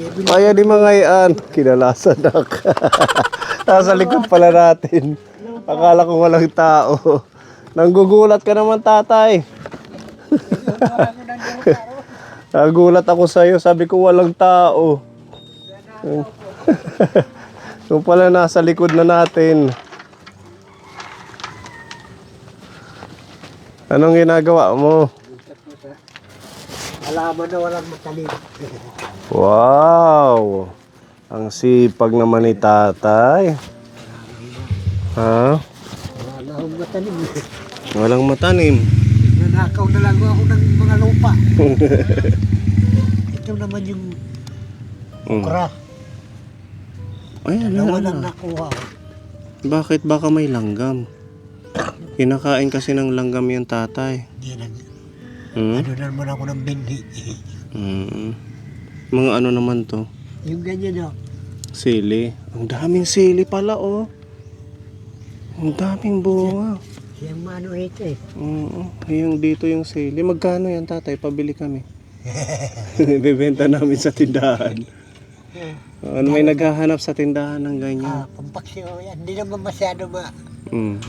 Kaya di mga yan. Kinalasan ako. Nasa likod pala natin. Akala ko walang tao. Nanggugulat ka naman, tatay. Nagulat ako sa'yo. Sabi ko walang tao. Yung pala nasa likod na natin. Anong ginagawa mo? Alaman na walang matalim. Wow! Ang sipag naman ni tatay. Ha? Wala na akong matalim. Walang matanim. Nanakaw na lang ako ng mga lupa. Ito naman yung okra. Ay, Dalawa ano lang na? nakuha. Bakit baka may langgam? Kinakain kasi ng langgam yan, tatay. Yan ang, Hmm? ano naman ako ng bindi. Mga ano naman to? Yung ganyan o. Sili. Ang daming sili pala, oh. Ang daming bunga. Yung mano rito eh. Yung dito yung sili. Magkano yan, tatay? Pabili kami. Bibenta namin sa tindahan. Ano, may naghahanap sa tindahan ng ganyan. Pampaksiyo yan. Hindi naman masyado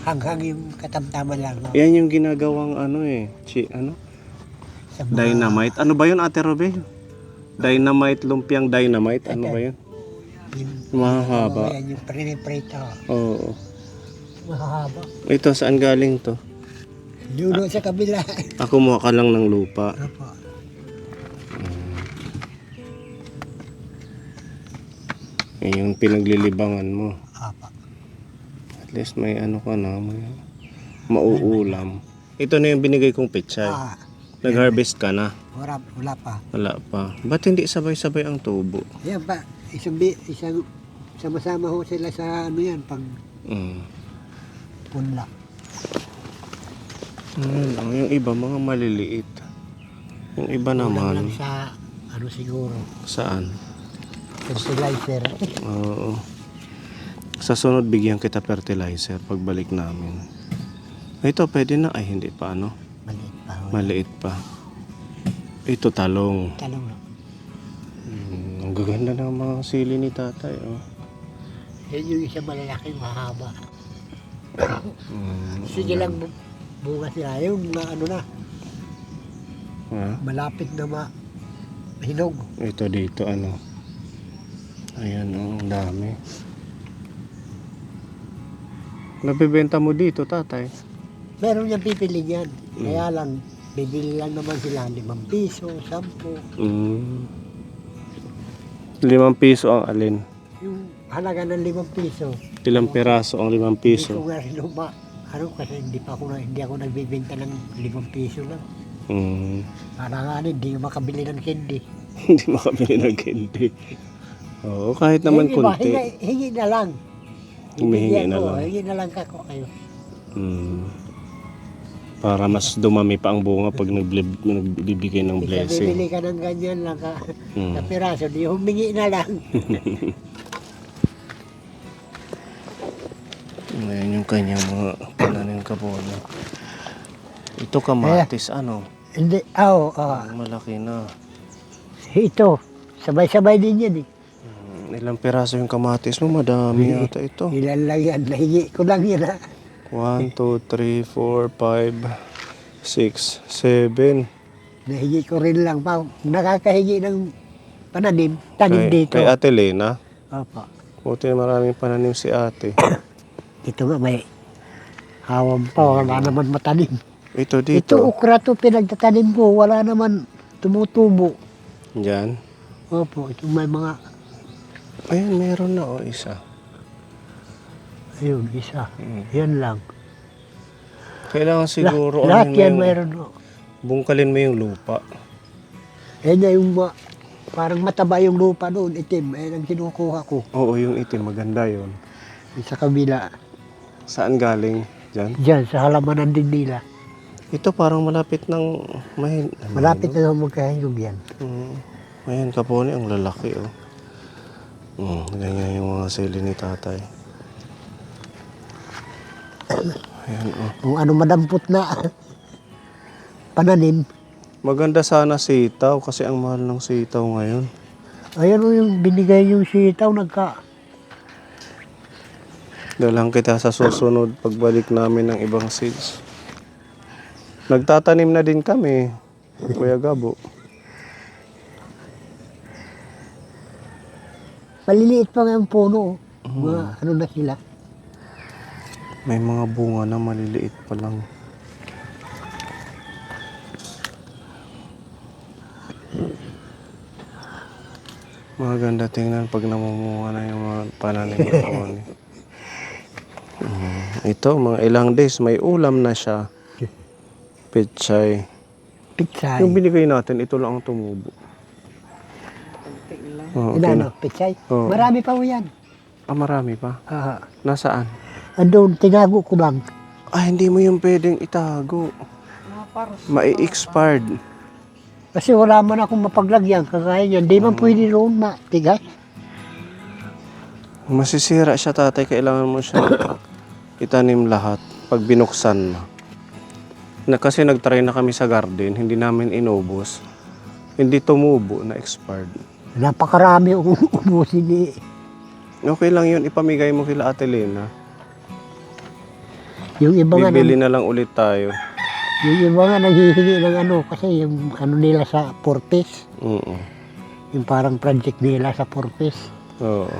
hanghang yung katamtaman lang. No? Yan yung ginagawang ano eh. Ano? Sa mga- Dynamite. Ano ba yun, Ate Robe? Dynamite, lumpiang dynamite. Ano ba yun? Yung, Mahahaba. Yan yung priniprito. Oo. Mahahaba. Ito, saan galing to? Lulo sa kabila. Kumuha ka lang ng lupa. Opo. Yan yung pinaglilibangan mo. Apa. At least may ano ka na, may mauulam. Ito na yung binigay kong pechay. Nag-harvest ka na. Wala pa. Wala pa. Ba't hindi sabay-sabay ang tubo? Yan pa. Isang sama-sama ho sila sa ano yan. Pag punla. Yung iba mga maliliit. Yung iba Kulang naman. lang sa ano siguro. Saan? Fertilizer. Oo. Sa sunod bigyan kita fertilizer pagbalik namin. Ito pwede na. Ay hindi pa ano. Maliit pa ho. Maliit pa. Ito talong. Talong lang. Ang gaganda ng mga sili ni tatay. Oh. Yan yung isa malalaki mahaba. Sige lang bunga sila. Yung mga ano na. Ha? Malapit na hinog. Ito dito ano. Ayan oh, ang dami. Nabibenta mo dito, tatay? Meron niyang pipili yan. Kaya lang, bibili lang naman sila 5 piso, 10. 5 piso ang alin? Yung halaga ng 5 piso. Ilang peraso ang 5 piso? Hindi ko nga rin ano kasi hindi ako nagbibenta ng 5 piso lang. Para nga hindi ko makabili ng candy. Hindi makabili ng candy. Oo, kahit naman konti. Hingi na lang. Humihingi na lang. Hingi na lang kako kayo. Para mas dumami pa ang bunga pag nagbibigay ng blessing. Bibili ka ng ganyan lang na piraso, di humingi na lang. Ngayon yung kanyang mga pananim kabono. Ito kamatis, ano? Hindi, Malaki na. ito, sabay-sabay din yan eh. Ilang peraso yung kamatis mo? Madami yata ito. Ilan lang yan, nahingi ko lang yan ha. 1, 2, 3, 4, 5, 6, 7. Nahingi ko rin lang pa. Nakakahingi ng tanim dito. Kay Ate Lena. Opo. Buti na maraming pananim si ate. Ito nga may hawam pa, wala naman matanim. Ito Ito dito. ukra to pinagtatanim ko, wala naman tumutubo. Diyan. Opo, ito may mga, Ayun, meron na isa. ayun, isa. Yan lang. Kailangan siguro Lahat ano yan yung- mayroon. bungkalin mo yung lupa. Yan na yung parang mataba yung lupa doon, itim. Ayan ang kinukuha ko. Oo, yung itim. Maganda yun. Sa kabila. Saan galing? Diyan? Diyan, sa halamanan din nila. Ito parang malapit ng... Malapit na magkahingog yan. Ayan, kapone. Ang lalaki, oh. Ganyan yung mga sili ni tatay. Ayan, oh. Kung ano madampot na pananim. Maganda sana sitaw kasi ang mahal ng sitaw ngayon. Ayun o yung binigay yung sitaw, Dalang kita sa susunod pagbalik namin ng ibang seeds. Nagtatanim na din kami, Kuya Gabo. maliliit pa nga yung puno. Mga ano na sila. May mga bunga na maliliit pa lang. Maganda tingnan pag namumunga na yung mga pananim naman. Ito, mga ilang days, may ulam na siya. Pechay. Pichay. Yung binigay natin, ito lang ang tumubo. Oh, okay na. Inano, pichay. Oo. Marami pa mo yan. Ah, marami pa. Nasaan? Andun, tinago ko lang. Ah, hindi mo yung pwedeng itago. Mai-expired. Kasi wala man akong mapaglagyan. Kagaya yan. Di man pwede roon matigas. Masisira siya, tatay. Kailangan mo siya itanim lahat pag binuksan mo. Kasi nagtry na kami sa garden, hindi namin inubos. Hindi tumubo na expired. Napakarami umusin ni. Okay lang yun, ipamigay mo kila Ate Lena. Yung iba nga, Bibili na lang ulit tayo. yung iba nga naghihingi ng ano. Kasi yung ano nila sa Porpes. Yung parang project nila sa Porpes. Oo.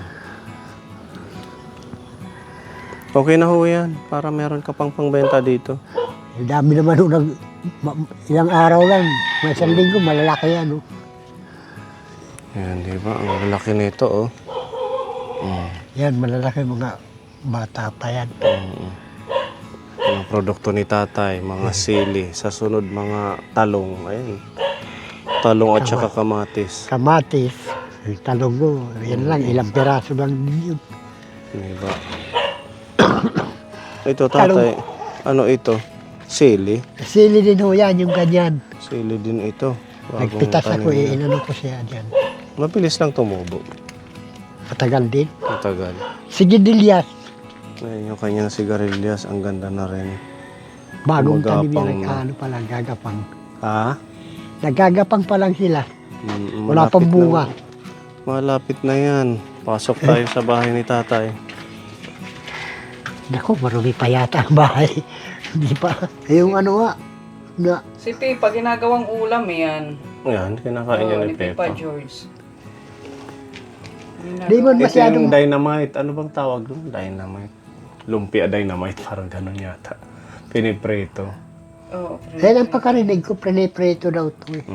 Okay na ho yan, para meron ka pang pangbenta dito. Ang dami naman nung ilang araw lang. May isang linggo, malalaki yan. Yan, di ba? Ang lalaki nito, oh. Yan, malalaki mga bata pa yan. Mga produkto ni tatay, mga sili, sa sunod mga talong. Ayan. Talong at saka kamatis. Kamatis, talong ko, yan lang, ilang piraso lang yun. Di ba? Ito, tatay. Ano ito? Sili. Sili din ho yan, yung ganyan. Sili din ito. Bagong Nagpitas ako, tanim na. inano ko siya dyan. Mabilis lang tumubo. Matagal din. Matagal. Sigidilias, Ayan yung kanyang sigarilyas. Ang ganda na rin. bagong tanim Gumagapang yan, na. ano pa lang, gagapang. Ha? Nagagapang pa lang sila. Wala Malapit pang bunga. na. Malapit na yan. Pasok tayo sa bahay ni tatay. Naku, marumi pa yata ang bahay. Hindi pa. Yung ano nga, na Si Pipa, ginagawang ulam yan. Ayan, kinakain niya Oo, ni ni Pipa Pepa. George. di man Ito masyadong, yung dynamite. Ano bang tawag doon? Dynamite. Lumpia dynamite. Parang ganun yata. Pinipreto. Oo, kaya ang pagkarinig ko, prene-preto daw to eh.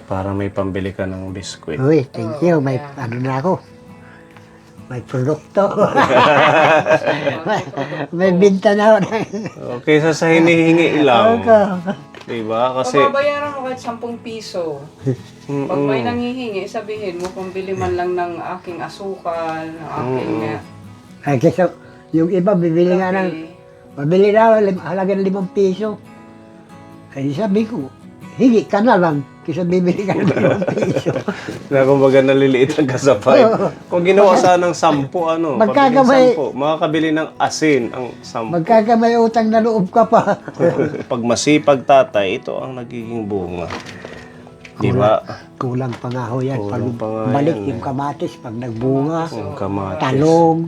Para may pambili ka ng biskwit. Uy, thank you. May ano na ako. May produkto. may binta na ako. Okay, sa hinihingi lang. Diba? Kasi... Pababayaran mo kahit 10 piso. Pag may nanghihingi, sabihin mo, pambili man lang ng aking asukal, ng aking Ay, kasi yung iba, bibili nga ng, mabili na, halagang 5 piso. Ay, sabi ko, hingi ka na lang. Kasi bibili ka ng 5 piso. Na kumbaga naliliit ang kasapay. Kung ginawa sanang 10, ano? Magkagamay- pabiling 10, makakabili ng asin ang 10. Magkakamay utang na loob ka pa. Pag masipag tatay, ito ang nagiging bunga. Di ba? Kulang pa nga ho yan. Pag Kulang pa nga balik yan, yung kamatis, pag nagbunga, Ang kamatis. talong,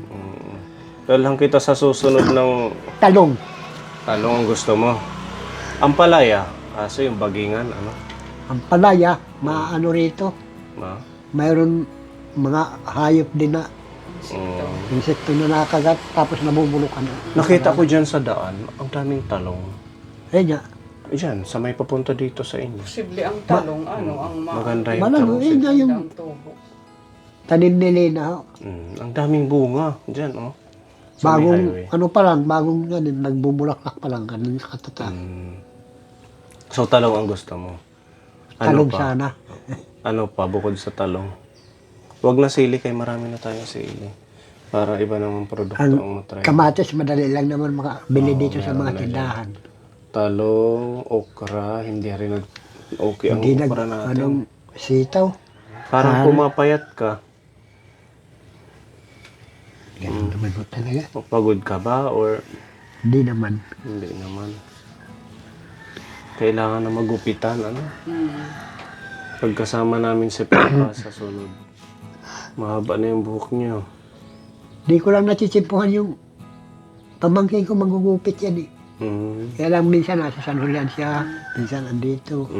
Dalang kita sa susunod ng talong. talong ang gusto mo. Ang palaya, kaso yung bagingan, ano? Ang palaya, maano rito, Ma? mayroon mga hayop din na insekto na nakagat, tapos namumulok ka na. Nakita ko dyan sa daan, ang daming talong. Ayun nga, Diyan, sa may papunta dito sa inyo. posible ang talong, ano, ang Maganda yung Malang, talong. yun nga yung ang tubo. tanim ni Lena. ho. Ang daming bunga. Diyan, oh. Sa may Bagong, highway. ano pa lang, bagong ganun, nagbubulaklak pa lang, ganun katata. So, talong ang gusto mo? Talong pa? sana. Ano pa, bukod sa talong? Huwag na sili, kay marami na tayong sili. Para iba naman produkto ang Ang matry. kamatis, madali lang naman makabili dito sa mga tindahan. Talong, okra, hindi rin okay ang Hindi okra natin. anong sitaw. Parang pumapayat ka. Ganun naman ho talaga. Pagod ka ba or Hindi naman. hindi naman? Kailangan na magupitan, ano? Pagkasama namin si Papa sa sunod. Mahaba na yung buhok niyo. Di ko lang natsitsimpuhan yung pamangkin ko magugupit yan eh. Kaya lang minsan nasa San Julian siya, minsan andito.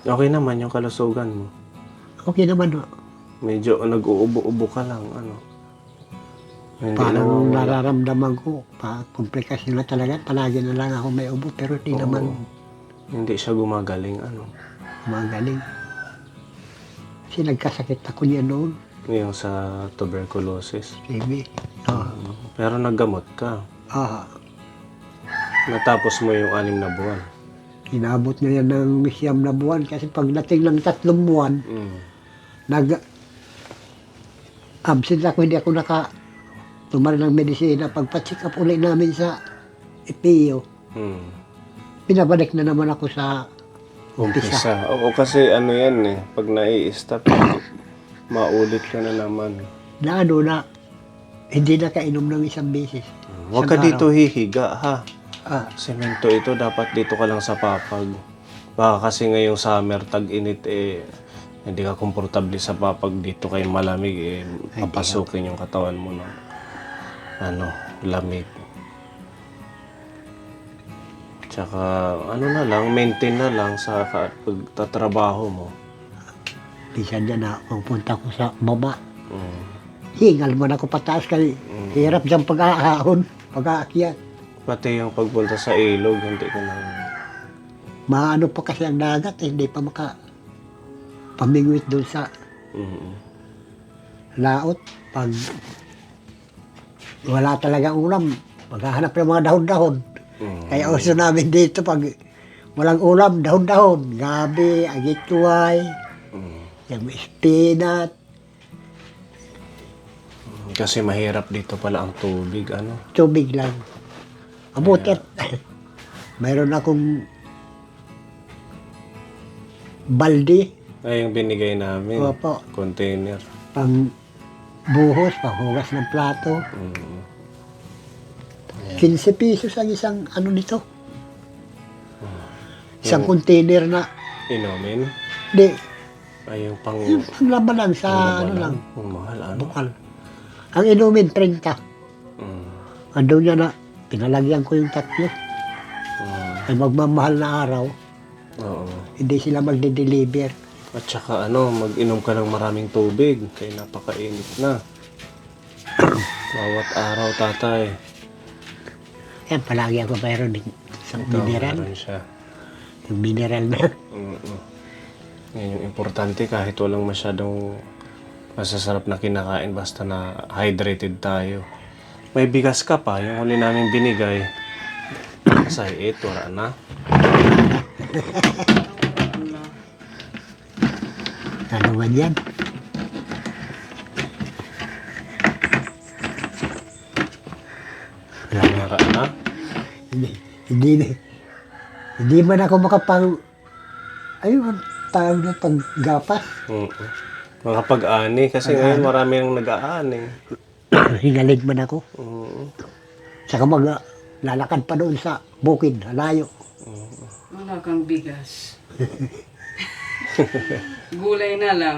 Okay naman yung kalusugan mo. Okay naman ho. Medyo nag-uubo-ubo ka lang, ano. Hindi Parang nawawala. nararamdaman ko, komplikasyon na talaga. Palagi na lang ako may ubo, pero di Oo. naman Hindi siya gumagaling, ano. magaling. Kasi nagkasakit ako niya noon. Yung sa tuberculosis. Sige. Pero naggamot ka. Natapos mo yung 6 na buwan. Inabot na yan ng 9 na buwan kasi pagdating ng 3 buwan, nag-absent ako, hindi ako tumara ng medisina. Pagpa-check up ulit namin sa EPIO, pinabalik na naman ako sa umpisa. Umpisa. Oo, kasi ano yan eh. Pag nai-stop, maulit ka na naman. Na ano na, hindi na kainom ng 1 beses. Huwag ka Isang dito hihiga, ha? araw. Semento ito, dapat dito ka lang sa papag. Baka kasi ngayong summer, tag-init eh, hindi ka komportable sa papag dito kay malamig eh, papasukin yung katawan mo ng lamig. Tsaka ano na lang, maintain na lang sa pagtatrabaho mo. Minsan dyan na, pupunta ko sa baba. Mm. Hingal mo na ako pataas kasi hirap dyan pag-aahon, pag-aakyat. Pati yung pagpunta sa ilog, hindi ko na... Maano pa kasi ang dagat, hindi pa pamingwit doon sa laot. Pag wala talagang ulam, maghahanap ng mga dahon-dahon. Kaya uso namin dito pag walang ulam, dahon-dahon. Gabi, agituay, yung spinat, Kasi mahirap dito pala ang tubig, ano? tubig lang. Abutit. Mayroon akong balde, Ay, yung binigay namin. Opo. Container. pang buhos, panghugas ng plato. Mm. 15 pesos ang isang ano nito. Isang container na, Inumin? di, Ay, yung pang... yung panglabanan sa ano lang, Ang mahal, ano? bukal. Ang inumin, 30. Mm. Andun niya na, pinalagyan ko yung 3. Ay magmamahal na araw, Oo. hindi sila magde-deliver. At saka ano, mag-inom ka ng maraming tubig. Kaya napakainit na. Bawat araw, tatay. Yan, palagi ako mayroon din isang mineral. Meron siya. Yung mineral na. Yan yung importante kahit walang masyadong masasarap na kinakain basta na hydrated tayo. May bigas ka pa, yung huli namin binigay. Kasi ito, wala na. Ano man yan? Wala na. Hindi man ako ayun, tawag na paggapas. Makapag-ani kasi ngayon marami nang nag-aani. Hingalig man ako. Oo. Saka lalakad pa doon sa bukid, layo. Wala kang bigas. Gulay na lang.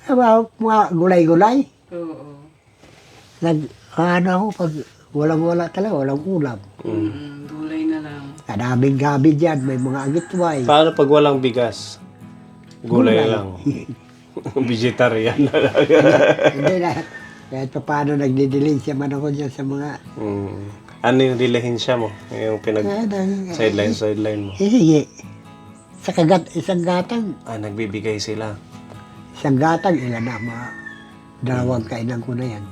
Mga gulay-gulay. Oo. Ano ako, pag walang-wala talaga, walang ulam. Gulay na lang. Kadaming gabi dyan, may mga agitway. Paano pag walang bigas? Gulay lang. Vegetarian na lang. Hindi na. Kahit pa paano nagdidilinsya man ako dyan sa mga... Ano yung dilihensya mo? Yung sideline mo? Sige. Sa isang gatang, Nagbibigay sila. isang gatang, ilan na, mga 2 kainan ko na yan.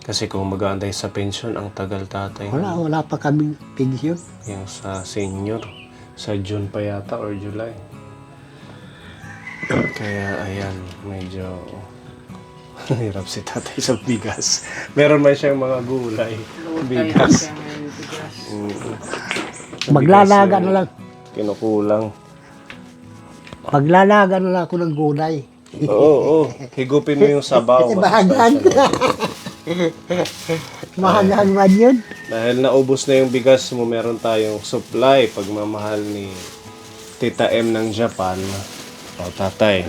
Kasi kung mag-aantay sa pension, ang tagal tatay. Wala pa kaming pensyon. Yung sa senior, sa June pa yata or July. Kaya ayan, medyo hirap si tatay sa bigas. Meron man siyang mga gulay. Bigas. Kaya ngayon bigas. Maglalaga na lang. Kinukulang. Maglalaga na lang ako ng gulay. Oo. Higupin mo yung sabaw. Kasi bahagan. Mahagaan man yun. Dahil naubos na yung bigas mo, meron tayong supply. Pagmamahal ni Tita M ng Japan. O, tatay.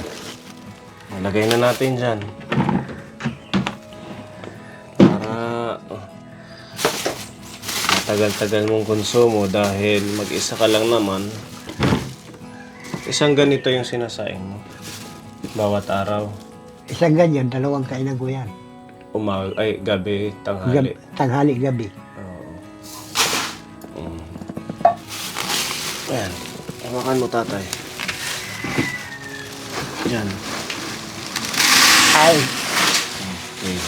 Malagay na natin dyan. Para matagal-tagal mong konsumo dahil mag-isa ka lang naman. Isang ganito yung sinasaing mo. Bawat araw. Isang ganyan, 2 kainan ko yan. Gabi, tanghali. Tanghali, gabi. Oo. Ayan. Hawakan mo, tatay. Diyan. Ay, Okay.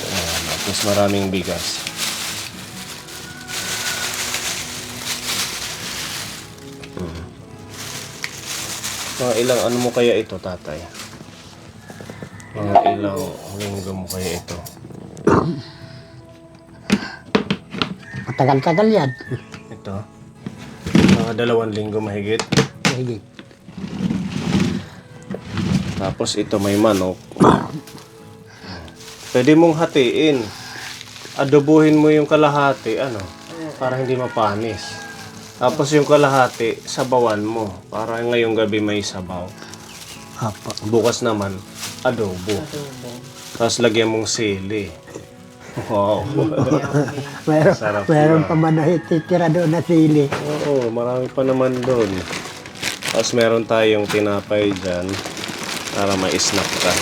Ayan. At mas maraming bigas. Mga ilang ano mo kaya ito, tatay? Mga ilang linggo mo kaya ito? matagal-tagal yan. Ito? Mga 2 linggo mahigit. Sige. Tapos ito may manok. Pwede mong hatiin. Adobuhin mo yung kalahati, para hindi mapanis. Tapos yung kalahati, sabawan mo. Para ngayong gabi may sabaw. Apa. Bukas naman, adobo. Tapos lagyan mong sili. Wow. Sarap Meron na. pa man na titira doon na sili. Oo, marami pa naman doon. Tapos meron tayong tinapay dyan para ma-snack ka.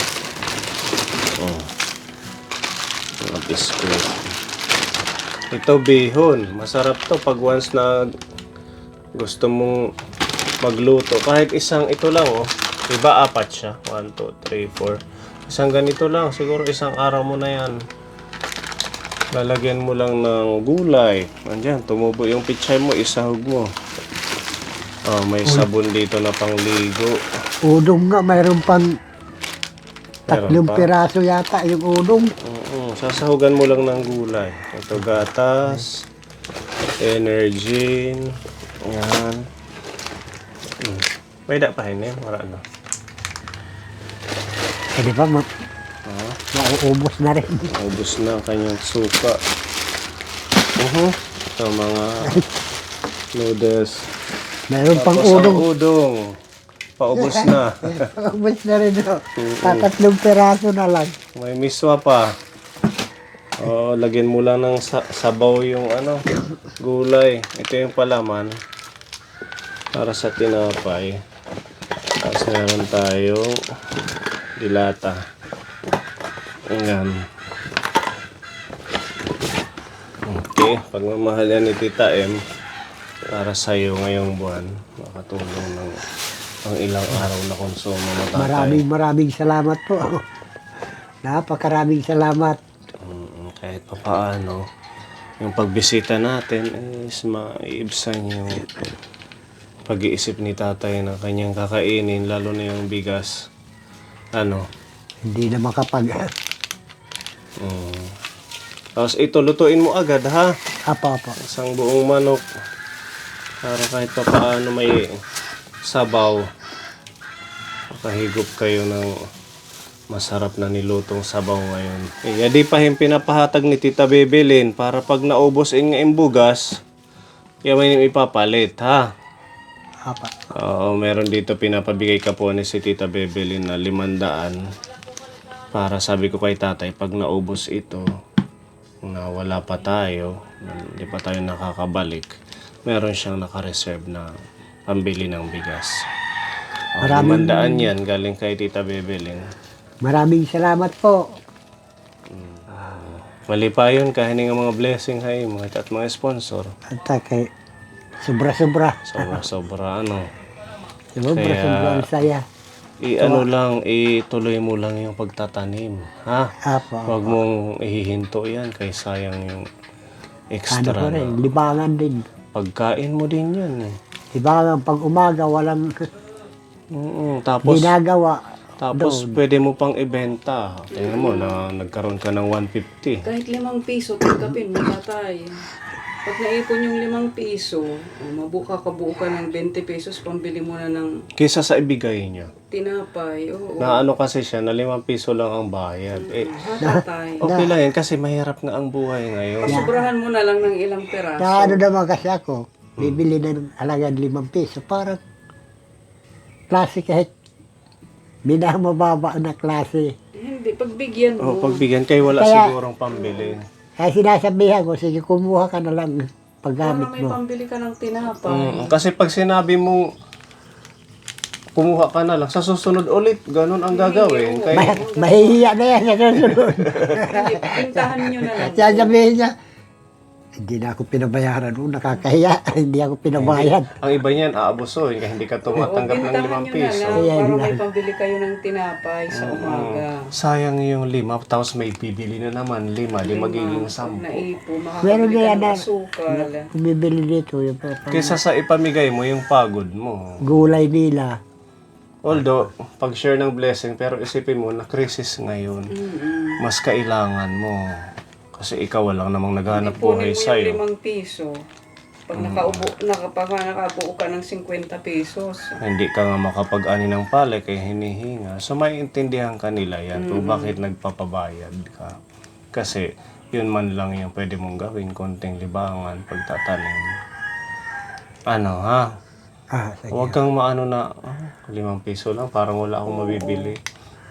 Mga biskuit. Ito bihon. Masarap to pag once na gusto mong magluto. Kahit isang ito lang, Diba 4 siya? 1, 2, 3, 4. Isang ganito lang. Siguro isang araw mo na yan. Lalagyan mo lang ng gulay. Andyan, tumubo yung pichay mo, isahog mo. May sabon dito na pangligo. Udong nga, mayroon pang Meron 3 pa? piraso yata yung udong. Sasahugan mo lang ng gulay. Ito gatas, energy, yan. May dapahin eh, marano. Di ba, mauubos na rin. Ubus na ang kanyang suka. Ito mga noodles. Mayroon pang Tapos ang udong. udong. Paubos na. Ubos na rin. 3 piraso na lang. May miswa pa. Lagyan mo lang ng sabaw yung gulay. Ito yung palaman para sa tinapay. Tapos meron tayong dilata. Ayan. Okay, pagmamahal yan ni Tita M para sa'yo ngayong buwan. Makatulong ng pang ilang araw na konsumo mo, tatay. Maraming salamat po. Napakaraming salamat. Kahit pa paano, yung pagbisita natin is maiibsan yung pag-iisip ni tatay na kanyang kakainin, lalo na yung bigas. Hindi na makapag... Tapos ito, lutuin mo agad, ha? Apa. Isang buong manok. Para kahit pa paano may sabaw. Makahigop kayo ng masarap na nilutong sabaw ngayon. Di pa pinapahatag ni Tita Bebelin para pag naubos yung bugas, yung may ipapalit, ha? Apa. Oo, meron dito pinapabigay ka po ni si Tita Bebelin na 500. Para sabi ko kay tatay, pag naubos ito, na wala pa tayo, hindi pa tayo nakakabalik, meron siyang nakareserve na pambili ng bigas. 500 yan, galing kay Tita Bebelin. Maraming salamat po. Mali pa yun, kahining ang mga blessing hay, mga at mga sponsor. At kay sobra-sobra. Sobra-sobra, Sobra-sobra ang saya. Ituloy mo lang yung pagtatanim, ha? Apa. Huwag mong ihihinto yan, kay sayang yung extra Ko na. rin, libangan din. Pagkain mo din yan, eh. Libangan pag umaga, walang Tapos, ginagawa. pwede mo pang ibenta. Tingnan mo na nagkaroon ka ng 150. Kahit 5 piso, tanggapin mo, tatay. Pag naipon yung 5 piso, kabuo ka ng 20 pesos, pambili mo na ng Kaysa sa ibigay niya. tinapay. Oo. Na kasi siya, na 5 piso lang ang bayad. Tatay. Okay lang yan kasi mahirap nga ang buhay ngayon. Sobrahan mo na lang ng ilang peraso. Na naman kasi ako, bibili ng halagang 5 piso. Parang klase kahit minamababa na klase. Hindi, pagbigyan O, mo. pagbigyan kayo, wala Kaya- sigurong pambili. Kaya sinasabihan ko, sige kumuha ka na lang Para paggamit may mo. pambili ka ng tinapay. Kasi pag sinabi mo, kumuha ka na lang, sa susunod ulit, ganun ang gagawin. Kaya, Mahihiya na yan sa susunod. Hindi, pintahan nyo na lang. Sasabihin niya, hindi na ako pinabayaran. Nakakahiya, hindi ako pinabayad. ang iba niyan, aabusoy, kaya hindi ka tumatanggap ng Bintahan 5 nyo na piso. lang Ayan para lang. may pambili kayo ng tinapay sa umaga. Sayang yung 5, tapos may bibili na naman 5, di magiging Pag 10. naipo, Meron makakabili na ka yan ng na asukal. bumibili dito yung Kaysa sa ipamigay mo yung pagod mo. gulay nila. Although, pag-share ng blessing, pero isipin mo na crisis ngayon, mas kailangan mo. Kasi ikaw lang namang naghahanap buhay Ipunin mo sa'yo. yung 5 piso. Pag nakabuo ka ng 50 pesos. Hindi ka nga makapag-ani ng palay kaya hinihinga. So, maiintindihan ka nila yan kung bakit nagpapabayad ka. Kasi, yun man lang yung pwede mong gawin, konting libangan, pagtatanim. Ano ha? Sige. Huwag kang maano na, 5 piso lang, parang wala akong mabibili.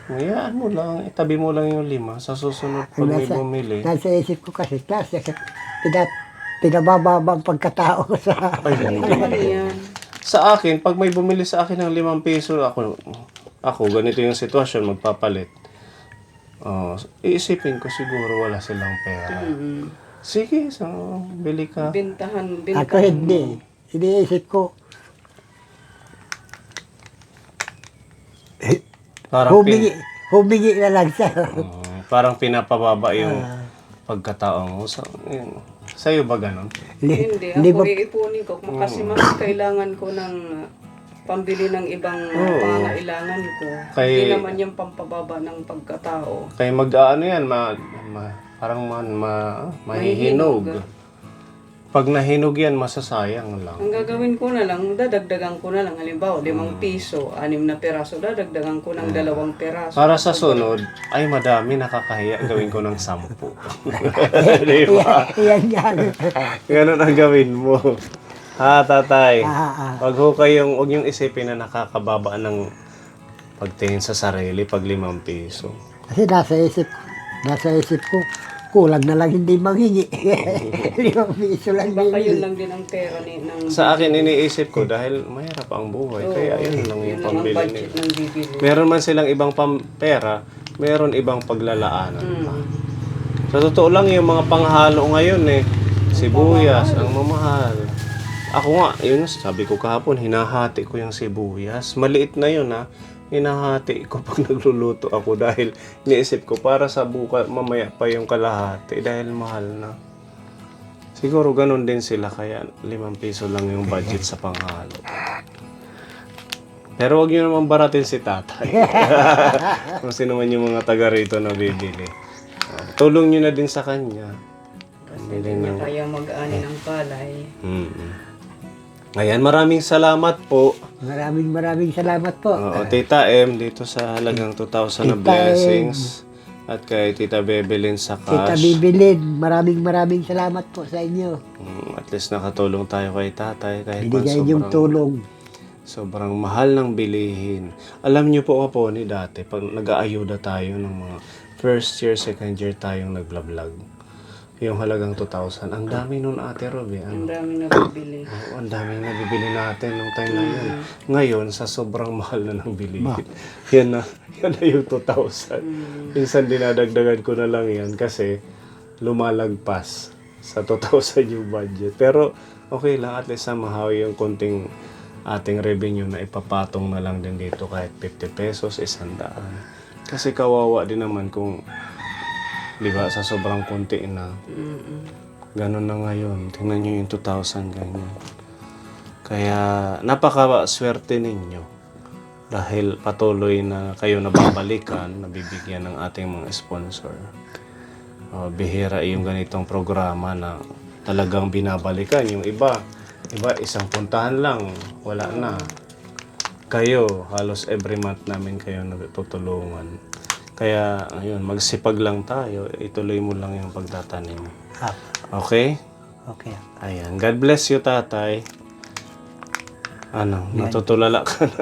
Ngayaan mo lang, itabi mo lang yung 5. Sa susunod, pag may bumili. Nasa isip ko kasi, klase, pinabababa ang pagkatao ko sa... Ay, hindi. Ano yan? Sa akin, pag may bumili sa akin ng 5 piso, ako ganito yung sitwasyon, magpapalit. Iisipin ko siguro wala silang pera. Sige, so, bili ka. Bintahan Ako hindi. Iniisip ko, Parang, humingi na lang siya. parang pinapababa yung pagkatao mo. Sa'yo ba ganon? Hindi, ako iipunin ko. Kasi mas kailangan ko ng pambili ng ibang pangangailangan ko. Hindi naman yung pampababa ng pagkatao. Kaya mag-ano yan, parang mahihinog. Pag nahinog yan, masasayang lang. Ang gagawin ko na lang, dadagdagan ko na lang. Halimbawa, 5 piso, 6 na peraso, dadagdagan ko ng 2 peraso. Para sa sunod, ay madami, nakakahiya, gawin ko ng 10. Di ba? Yan yan. Ganun ang gawin mo. Ha, tatay? Ah. Huwag yung isipin na nakakababa ng pagtingin sa sarili pag 5 piso. Kasi nasa isip ko, kulang na lang hindi manghingi. 5 piso lang Baka hindi. yun lang din ang pera ng Sa akin, iniisip ko dahil mahirap ang buhay. Kaya yun lang yun yung lang ang pambili budget nila. ng bibili. Meron man silang ibang pera, meron ibang paglalaanan pa. Sa totoo lang, yung mga panghalo ngayon sibuyas, ang mamahal. Ako nga, yun, sabi ko kahapon, hinahati ko yung sibuyas. Maliit na yun hinahati ko pag nagluluto ako dahil iniisip ko para sa mamaya pa yung kalahati dahil mahal na. Siguro ganun din sila kaya 5 piso lang yung budget sa panghalo. Pero wag nyo naman baratin si tatay. Kung sino man yung mga taga rito na bibili. Tulong nyo na din sa kanya. Kasi hindi niya kaya mag-ani ng palay. Ayan, maraming salamat po. Maraming salamat po. Oo, Tita M dito sa halagang 2,000 na Tita M. blessings. At kay Tita Bebelin sa Kita cash. Bibilin, maraming salamat po sa inyo. At least nakatulong tayo kay tatay kahit man Binigay yung tulong. sobrang mahal ng bilihin. Alam niyo po ako ni dati, pag nag-aayuda tayo ng mga first year, second year tayong nagblog. Yung halagang 2,000. Ang dami nun, Ate Rob. Ang dami na bibili. Oo, ang dami na bibili natin nung time na yun. Ngayon, sa sobrang mahal na ng bilihin. Yan na yung 2,000. Minsan dinadagdagan ko na lang yan kasi lumalagpas sa 2,000 yung budget. Pero okay lang, at least mahawi yung konting ating revenue na ipapatong na lang din dito kahit 50 pesos, 100. Kasi kawawa din naman kung, di ba, sa sobrang konti na. Ganun na ngayon. Tingnan nyo yung 2,000 ganyan. Kaya napakaswerte ninyo dahil patuloy na kayo nababalikan, nabibigyan ng ating mga sponsor. Bihira yung ganitong programa na talagang binabalikan. Yung iba isang puntahan lang, wala na. Kayo, halos every month namin kayo natutulungan. Kaya, ayun, magsipag lang tayo. Ituloy mo lang yung pagtatanim. Okay? Okay. Ayan. God bless you, tatay. Ano, natutulala ka na.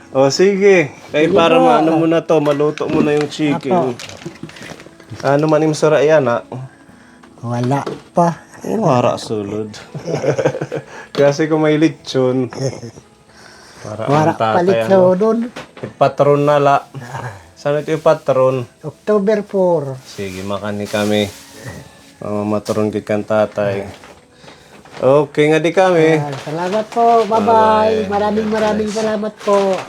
O sige, kay para maano mo na to, maluto mo na yung chicken. Ano man yung sara yan, ha? Wala pa. Wara sulod. Kasi kung may lechon, para Wala ang tatay, palit sa ano, doon. patron na la. Saan ito yung patron? October 4. Sige, makani kami. Matron kay kan tatay. Okay nga di kami. Salamat po. Bye-bye. Maraming salamat po.